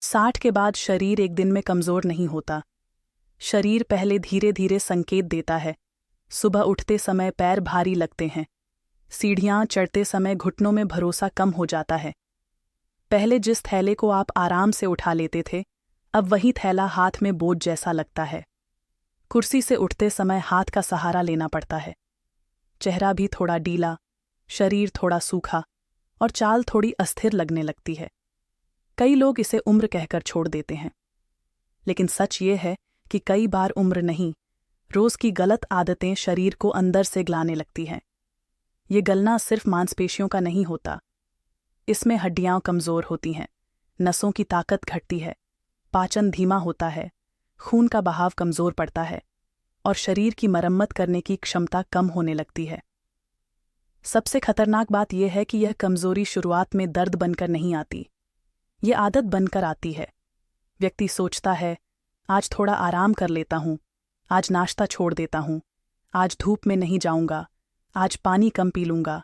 60 के बाद शरीर एक दिन में कमज़ोर नहीं होता। शरीर पहले धीरे धीरे संकेत देता है। सुबह उठते समय पैर भारी लगते हैं। सीढ़ियाँ चढ़ते समय घुटनों में भरोसा कम हो जाता है। पहले जिस थैले को आप आराम से उठा लेते थे, अब वही थैला हाथ में बोझ जैसा लगता है। कुर्सी से उठते समय हाथ का सहारा लेना पड़ता है। चेहरा भी थोड़ा डीला, शरीर थोड़ा सूखा और चाल थोड़ी अस्थिर लगने लगती है। कई लोग इसे उम्र कहकर छोड़ देते हैं, लेकिन सच ये है कि कई बार उम्र नहीं, रोज की गलत आदतें शरीर को अंदर से गलाने लगती हैं। ये गलना सिर्फ मांसपेशियों का नहीं होता, इसमें हड्डियां कमज़ोर होती हैं, नसों की ताकत घटती है, पाचन धीमा होता है, खून का बहाव कमज़ोर पड़ता है और शरीर की मरम्मत करने की क्षमता कम होने लगती है। सबसे खतरनाक बात यह है कि यह कमज़ोरी शुरुआत में दर्द बनकर नहीं आती, ये आदत बनकर आती है। व्यक्ति सोचता है, आज थोड़ा आराम कर लेता हूँ, आज नाश्ता छोड़ देता हूँ, आज धूप में नहीं जाऊँगा, आज पानी कम पी लूँगा,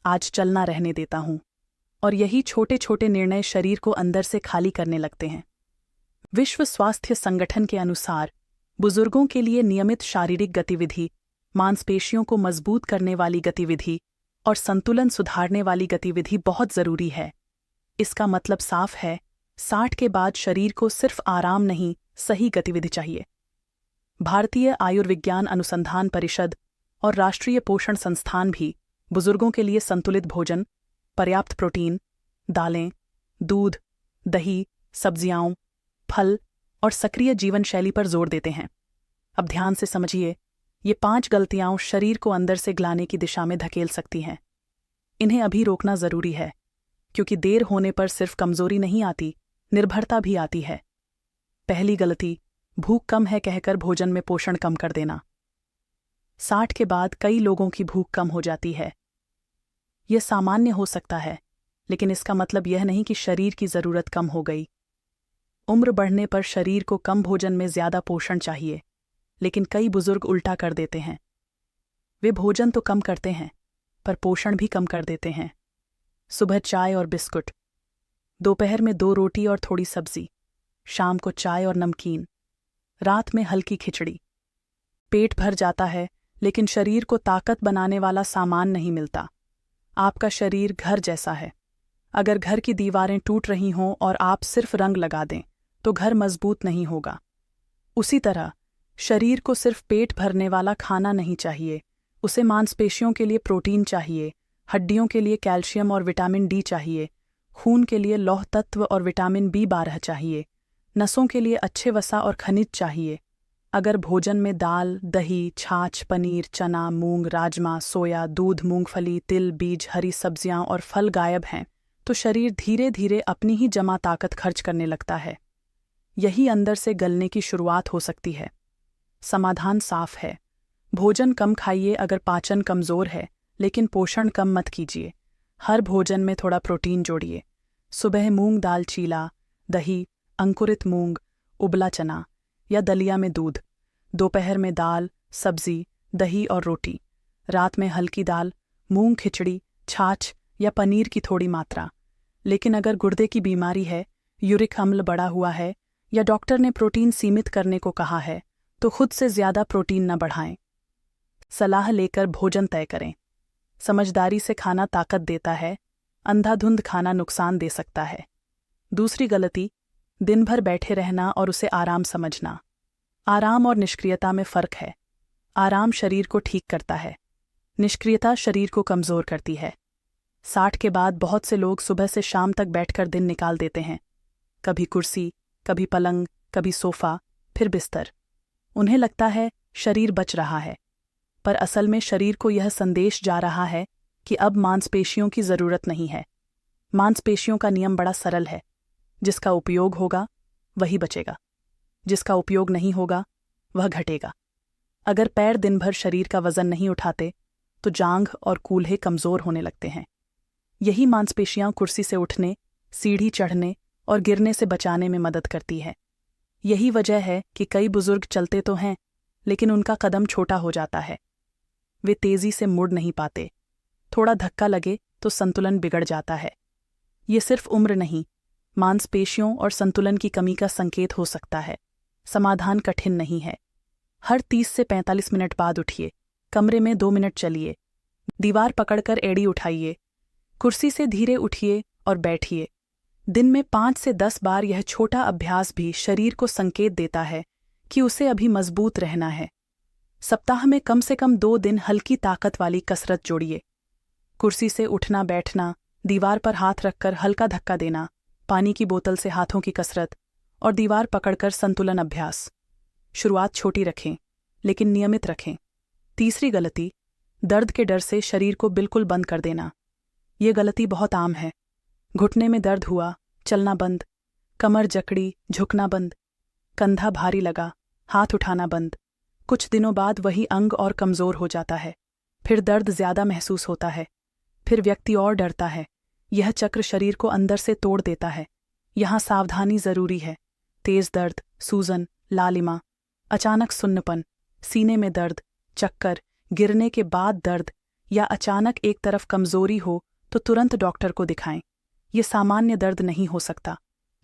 आज चलना रहने देता हूँ। और यही छोटे छोटे निर्णय शरीर को अंदर से खाली करने लगते हैं। विश्व स्वास्थ्य संगठन के अनुसार बुजुर्गों के लिए नियमित शारीरिक गतिविधि, मांसपेशियों को मजबूत करने वाली गतिविधि और संतुलन सुधारने वाली गतिविधि बहुत ज़रूरी है। इसका मतलब साफ है, 60 के बाद शरीर को सिर्फ आराम नहीं, सही गतिविधि चाहिए। भारतीय आयुर्विज्ञान अनुसंधान परिषद और राष्ट्रीय पोषण संस्थान भी बुजुर्गों के लिए संतुलित भोजन, पर्याप्त प्रोटीन, दालें, दूध, दही, सब्जियां, फल और सक्रिय जीवन शैली पर जोर देते हैं। अब ध्यान से समझिए, ये 5 गलतियां शरीर को अंदर से गलाने की दिशा में धकेल सकती हैं। इन्हें अभी रोकना ज़रूरी है, क्योंकि देर होने पर सिर्फ कमज़ोरी नहीं आती, निर्भरता भी आती है। पहली गलती, भूख कम है कहकर भोजन में पोषण कम कर देना। 60 के बाद कई लोगों की भूख कम हो जाती है। यह सामान्य हो सकता है, लेकिन इसका मतलब यह नहीं कि शरीर की ज़रूरत कम हो गई। उम्र बढ़ने पर शरीर को कम भोजन में ज़्यादा पोषण चाहिए, लेकिन कई बुजुर्ग उल्टा कर देते हैं। वे भोजन तो कम करते हैं, पर पोषण भी कम कर देते हैं। सुबह चाय और बिस्कुट, दोपहर में 2 रोटी और थोड़ी सब्जी, शाम को चाय और नमकीन, रात में हल्की खिचड़ी। पेट भर जाता है, लेकिन शरीर को ताकत बनाने वाला सामान नहीं मिलता। आपका शरीर घर जैसा है। अगर घर की दीवारें टूट रही हों और आप सिर्फ रंग लगा दें, तो घर मजबूत नहीं होगा। उसी तरह शरीर को सिर्फ पेट भरने वाला खाना नहीं चाहिए, उसे मांसपेशियों के लिए प्रोटीन चाहिए, हड्डियों के लिए कैल्शियम और विटामिन डी चाहिए, खून के लिए लौह तत्व और विटामिन B12 चाहिए, नसों के लिए अच्छे वसा और खनिज चाहिए। अगर भोजन में दाल, दही, छाछ, पनीर, चना, मूंग, राजमा, सोया, दूध, मूंगफली, तिल, बीज, हरी सब्जियां और फल गायब हैं, तो शरीर धीरे धीरे अपनी ही जमा ताकत खर्च करने लगता है। यही अंदर से गलने की शुरुआत हो सकती है। समाधान साफ है, भोजन कम खाइए अगर पाचन कमज़ोर है, लेकिन पोषण कम मत कीजिए। हर भोजन में थोड़ा प्रोटीन जोड़िए। सुबह मूंग दाल चीला, दही, अंकुरित मूंग, उबला चना या दलिया में दूध, दोपहर में दाल, सब्जी, दही और रोटी, रात में हल्की दाल, मूंग खिचड़ी, छाछ या पनीर की थोड़ी मात्रा। लेकिन अगर गुर्दे की बीमारी है, यूरिक अम्ल बढ़ा हुआ है या डॉक्टर ने प्रोटीन सीमित करने को कहा है, तो खुद से ज़्यादा प्रोटीन न बढ़ाएं। सलाह लेकर भोजन तय करें। समझदारी से खाना ताकत देता है, अंधाधुंध खाना नुकसान दे सकता है। दूसरी गलती, दिन भर बैठे रहना और उसे आराम समझना। आराम और निष्क्रियता में फ़र्क है। आराम शरीर को ठीक करता है, निष्क्रियता शरीर को कमज़ोर करती है। 60 के बाद बहुत से लोग सुबह से शाम तक बैठकर दिन निकाल देते हैं। कभी कुर्सी, कभी पलंग, कभी सोफ़ा, फिर बिस्तर। उन्हें लगता है शरीर बच रहा है, पर असल में शरीर को यह संदेश जा रहा है कि अब मांसपेशियों की ज़रूरत नहीं है। मांसपेशियों का नियम बड़ा सरल है, जिसका उपयोग होगा वही बचेगा, जिसका उपयोग नहीं होगा वह घटेगा। अगर पैर दिन भर शरीर का वजन नहीं उठाते, तो जांघ और कूल्हे कमज़ोर होने लगते हैं। यही मांसपेशियां कुर्सी से उठने, सीढ़ी चढ़ने और गिरने से बचाने में मदद करती है। यही वजह है कि कई बुजुर्ग चलते तो हैं, लेकिन उनका कदम छोटा हो जाता है। वे तेज़ी से मुड़ नहीं पाते, थोड़ा धक्का लगे तो संतुलन बिगड़ जाता है। ये सिर्फ उम्र नहीं, मांसपेशियों और संतुलन की कमी का संकेत हो सकता है। समाधान कठिन नहीं है। हर 30 से 45 मिनट बाद उठिए, कमरे में 2 मिनट चलिए, दीवार पकड़कर एड़ी उठाइए, कुर्सी से धीरे उठिए और बैठिए। दिन में 5 से 10 बार यह छोटा अभ्यास भी शरीर को संकेत देता है कि उसे अभी मजबूत रहना है। सप्ताह में कम से कम 2 दिन हल्की ताकत वाली कसरत जोड़िए। कुर्सी से उठना बैठना, दीवार पर हाथ रखकर हल्का धक्का देना, पानी की बोतल से हाथों की कसरत और दीवार पकड़कर संतुलन अभ्यास। शुरुआत छोटी रखें, लेकिन नियमित रखें। तीसरी गलती, दर्द के डर से शरीर को बिल्कुल बंद कर देना। ये गलती बहुत आम है। घुटने में दर्द हुआ, चलना बंद, कमर जकड़ी, झुकना बंद, कंधा भारी लगा, हाथ उठाना बंद। कुछ दिनों बाद वही अंग और कमज़ोर हो जाता है। फिर दर्द ज़्यादा महसूस होता है। फिर व्यक्ति और डरता है। यह चक्र शरीर को अंदर से तोड़ देता है। यहाँ सावधानी ज़रूरी है। तेज़ दर्द, सूजन, लालिमा, अचानक सुन्नपन, सीने में दर्द, चक्कर, गिरने के बाद दर्द या अचानक एक तरफ कमज़ोरी हो तो तुरंत डॉक्टर को दिखाएं। ये सामान्य दर्द नहीं हो सकता,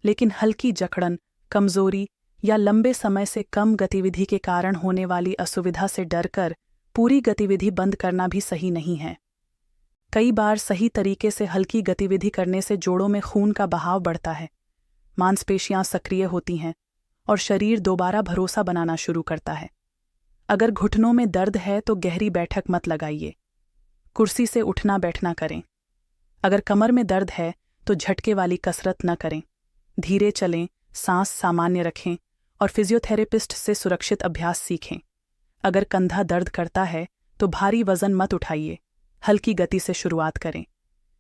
लेकिन हल्की जकड़न, कमज़ोरी या लंबे समय से कम गतिविधि के कारण होने वाली असुविधा से डरकर पूरी गतिविधि बंद करना भी सही नहीं है। कई बार सही तरीके से हल्की गतिविधि करने से जोड़ों में खून का बहाव बढ़ता है, मांसपेशियां सक्रिय होती हैं और शरीर दोबारा भरोसा बनाना शुरू करता है। अगर घुटनों में दर्द है तो गहरी बैठक मत लगाइए। कुर्सी से उठना बैठना करें। अगर कमर में दर्द है तो झटके वाली कसरत न करें। धीरे चलें, सांस सामान्य रखें और फिजियोथेरेपिस्ट से सुरक्षित अभ्यास सीखें। अगर कंधा दर्द करता है तो भारी वजन मत उठाइए, हल्की गति से शुरुआत करें।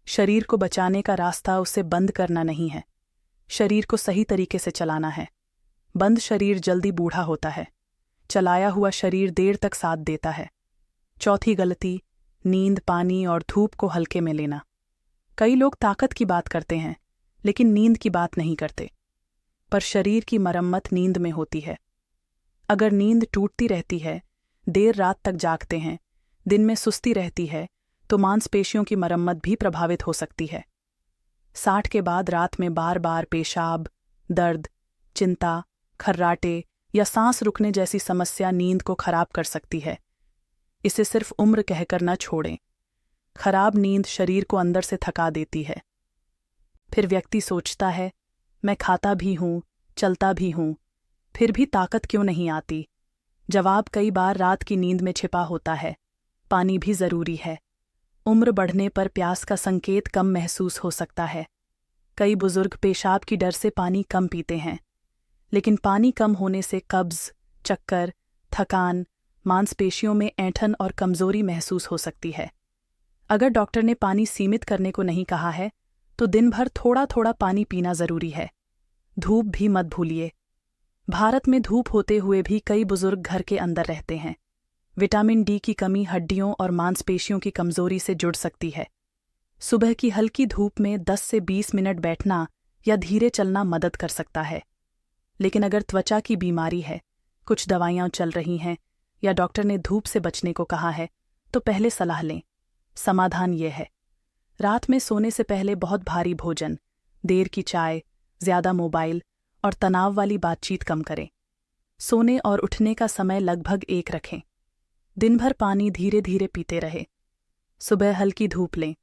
शरीर को बचाने का रास्ता उसे बंद करना नहीं है, शरीर को सही तरीके से चलाना है। बंद शरीर जल्दी बूढ़ा होता है, चलाया हुआ शरीर देर तक साथ देता है। चौथी गलती, नींद, पानी और धूप को हल्के में लेना। कई लोग ताकत की बात करते हैं, लेकिन नींद की बात नहीं करते। पर शरीर की मरम्मत नींद में होती है। अगर नींद टूटती रहती है, देर रात तक जागते हैं, दिन में सुस्ती रहती है, तो मांसपेशियों की मरम्मत भी प्रभावित हो सकती है। 60 के बाद रात में बार बार पेशाब, दर्द, चिंता, खर्राटे या सांस रुकने जैसी समस्या नींद को खराब कर सकती है। इसे सिर्फ उम्र कहकर न छोड़ें। खराब नींद शरीर को अंदर से थका देती है। फिर व्यक्ति सोचता है, मैं खाता भी हूँ, चलता भी हूँ, फिर भी ताकत क्यों नहीं आती? जवाब कई बार रात की नींद में छिपा होता है। पानी भी ज़रूरी है। उम्र बढ़ने पर प्यास का संकेत कम महसूस हो सकता है। कई बुजुर्ग पेशाब की डर से पानी कम पीते हैं, लेकिन पानी कम होने से कब्ज़, चक्कर, थकान, मांसपेशियों में ऐंठन और कमज़ोरी महसूस हो सकती है। अगर डॉक्टर ने पानी सीमित करने को नहीं कहा है, तो दिन भर थोड़ा थोड़ा पानी पीना ज़रूरी है। धूप भी मत भूलिए। भारत में धूप होते हुए भी कई बुजुर्ग घर के अंदर रहते हैं। विटामिन डी की कमी हड्डियों और मांसपेशियों की कमज़ोरी से जुड़ सकती है। सुबह की हल्की धूप में 10 से 20 मिनट बैठना या धीरे चलना मदद कर सकता है। लेकिन अगर त्वचा की बीमारी है, कुछ दवाइयाँ चल रही हैं या डॉक्टर ने धूप से बचने को कहा है, तो पहले सलाह लें। समाधान ये है, रात में सोने से पहले बहुत भारी भोजन, देर की चाय, ज़्यादा मोबाइल और तनाव वाली बातचीत कम करें। सोने और उठने का समय लगभग एक रखें। दिन भर पानी धीरे धीरे पीते रहे। सुबह हल्की धूप लें।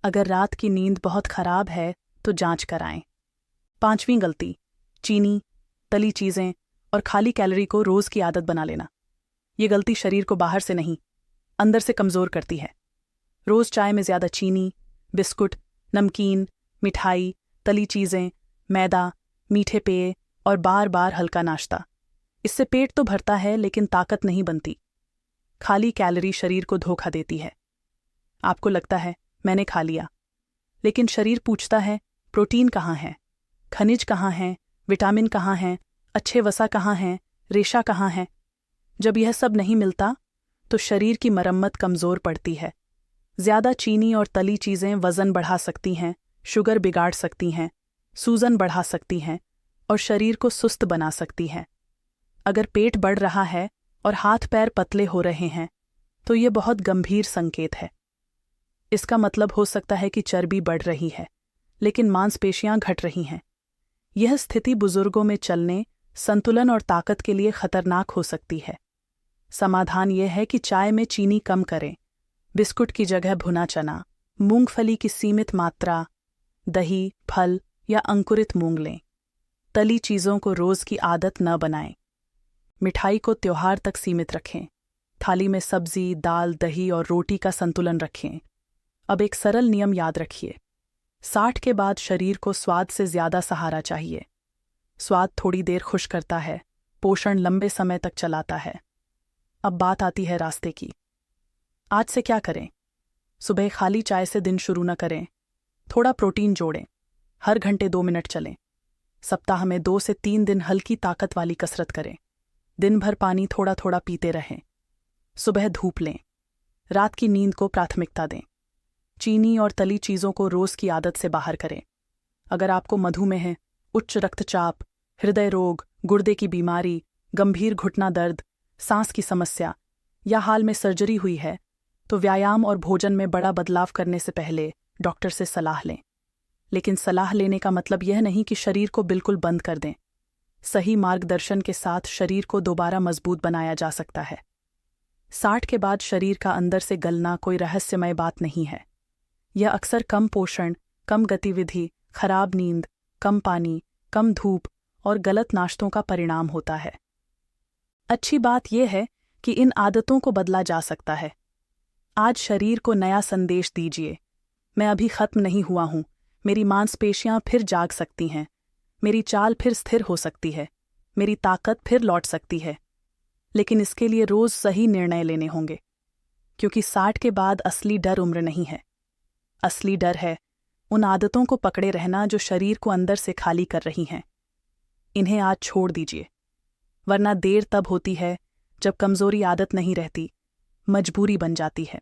अगर रात की नींद बहुत खराब है तो जांच कराएं। 5वीं गलती, चीनी, तली चीज़ें और खाली कैलोरी को रोज़ की आदत बना लेना। ये गलती शरीर को बाहर से नहीं, अंदर से कमज़ोर करती है। रोज़ चाय में ज़्यादा चीनी, बिस्कुट, नमकीन, मिठाई, तली चीज़ें, मैदा, मीठे पेय और बार बार हल्का नाश्ता, इससे पेट तो भरता है लेकिन ताकत नहीं बनती। खाली कैलोरी शरीर को धोखा देती है। आपको लगता है मैंने खा लिया, लेकिन शरीर पूछता है प्रोटीन कहाँ है, खनिज कहाँ हैं, विटामिन कहाँ हैं, अच्छे वसा कहाँ हैं, रेशा कहाँ है। जब यह सब नहीं मिलता तो शरीर की मरम्मत कमज़ोर पड़ती है। ज़्यादा चीनी और तली चीज़ें वज़न बढ़ा सकती हैं, शुगर बिगाड़ सकती हैं, सूजन बढ़ा सकती हैं और शरीर को सुस्त बना सकती हैं। अगर पेट बढ़ रहा है और हाथ पैर पतले हो रहे हैं तो ये बहुत गंभीर संकेत है। इसका मतलब हो सकता है कि चर्बी बढ़ रही है, लेकिन मांसपेशियां घट रही हैं। यह स्थिति बुजुर्गों में चलने, संतुलन और ताकत के लिए खतरनाक हो सकती है। समाधान यह है कि चाय में चीनी कम करें, बिस्कुट की जगह भुना चना, मूंगफली की सीमित मात्रा, दही, फल या अंकुरित मूंग लें। तली चीज़ों को रोज़ की आदत न बनाएं। मिठाई को त्योहार तक सीमित रखें। थाली में सब्जी, दाल, दही और रोटी का संतुलन रखें। अब एक सरल नियम याद रखिए, 60 के बाद शरीर को स्वाद से ज़्यादा सहारा चाहिए। स्वाद थोड़ी देर खुश करता है, पोषण लंबे समय तक चलाता है। अब बात आती है रास्ते की। आज से क्या करें? सुबह खाली चाय से दिन शुरू न करें। थोड़ा प्रोटीन जोड़ें। हर घंटे 2 मिनट चलें। सप्ताह में 2 से 3 दिन हल्की ताकत वाली कसरत करें। दिन भर पानी थोड़ा थोड़ा पीते रहें। सुबह धूप लें। रात की नींद को प्राथमिकता दें। चीनी और तली चीज़ों को रोज़ की आदत से बाहर करें। अगर आपको मधुमेह, उच्च रक्तचाप, हृदय रोग, गुर्दे की बीमारी, गंभीर घुटना दर्द, सांस की समस्या या हाल में सर्जरी हुई है, तो व्यायाम और भोजन में बड़ा बदलाव करने से पहले डॉक्टर से सलाह लें। लेकिन सलाह लेने का मतलब यह नहीं कि शरीर को बिल्कुल बंद कर दें। सही मार्गदर्शन के साथ शरीर को दोबारा मजबूत बनाया जा सकता है। 60 के बाद शरीर का अंदर से गलना कोई रहस्यमय बात नहीं है। यह अक्सर कम पोषण, कम गतिविधि, खराब नींद, कम पानी, कम धूप और गलत नाश्तों का परिणाम होता है। अच्छी बात यह है कि इन आदतों को बदला जा सकता है। आज शरीर को नया संदेश दीजिए, मैं अभी खत्म नहीं हुआ हूं, मेरी मांसपेशियां फिर जाग सकती हैं, मेरी चाल फिर स्थिर हो सकती है, मेरी ताकत फिर लौट सकती है। लेकिन इसके लिए रोज सही निर्णय लेने होंगे, क्योंकि 60 के बाद असली डर उम्र नहीं है। असली डर है उन आदतों को पकड़े रहना जो शरीर को अंदर से खाली कर रही हैं। इन्हें आज छोड़ दीजिए, वरना देर तब होती है जब कमजोरी आदत नहीं रहती, मजबूरी बन जाती है।